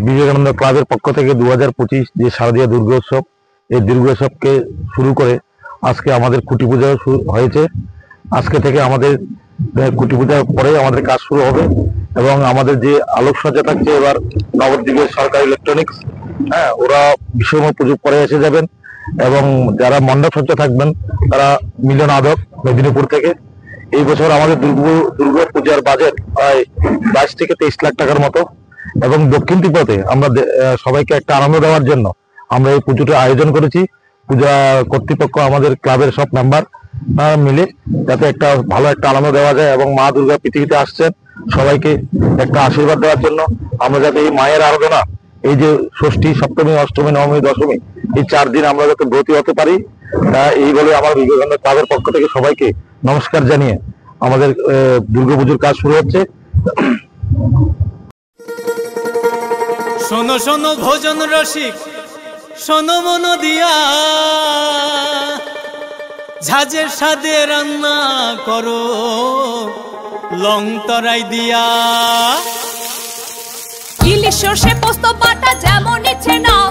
বিবেকানন্দ ক্লাবের পক্ষ থেকে 2025 যে শারদীয় দুর্গোৎসব, এই দুর্গোৎসবকে শুরু করে আজকে আমাদের খুঁটি পূজা হয়েছে। আজকে থেকে আমাদের খুঁটি পূজার পরে আমাদের কাজ শুরু হবে এবং আমাদের যে আলোকসজ্জা থাকছে এবার নবদ্বীপের সরকার ইলেকট্রনিক্স, ওরা বিশ্বকর্মা পুজো পরে এসে যাবেন এবং যারা মণ্ডপ সজ্জা থাকবেন তারা মিলন আদক মেদিনীপুর থেকে। এই বছর আমাদের দুর্গা পূজার বাজেট প্রায় 22 থেকে 23 লাখ টাকার মতো এবং দক্ষিণ ত্রিপুরাতে আমরা সবাইকে একটা আনন্দ দেওয়ার জন্য আমরা এই পুজোটা আয়োজন করেছি। পূজা কর্তৃপক্ষ আমাদের ক্লাবের সব মেম্বার মিলে যাতে একটা ভালো একটা আনন্দ দেওয়া যায় এবং মা দুর্গা পৃথিবীতে আসছেন সবাইকে একটা আশীর্বাদ দেওয়ার জন্য আমরা যাতে এই মায়ের আরাধনা, এই যে ষষ্ঠী, সপ্তমী, অষ্টমী, নবমী, দশমী, এই 4 দিন আমরা যাতে ব্রতী হতে পারি, এই বলে আমার বিবেকানন্দ ক্লাবের পক্ষ থেকে সবাইকে নমস্কার জানিয়ে আমাদের দুর্গাপুজোর কাজ শুরু হচ্ছে। শোনো শোনো ভোজন রসিক, শোনো মন দিয়া, ঝাঁঝের স্বাদে রান্না করো লং তরাই দিয়া। ইলিশ সর্ষে পোস্ত বাটা যেমন ইচ্ছে নাও,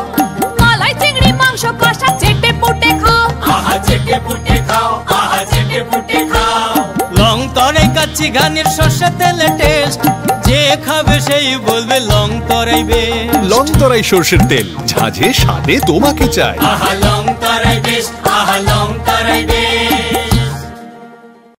মালাই চিংড়ি মাংস কষা চেটে পুটে খাও, আহা চেটে পুটে খাও, আহা চেটে পুটে খাও। লং তরাই কাচ্চি ঘানির সর্ষে তেলে টেস্ট, যে খাবে সেই বলবে লং তরাই বেশ। লং তরাই সর্ষের তেল, ঝাঁঝে স্বাদে তোমাকে চাই। আহা লং তরাই বেশ, আহা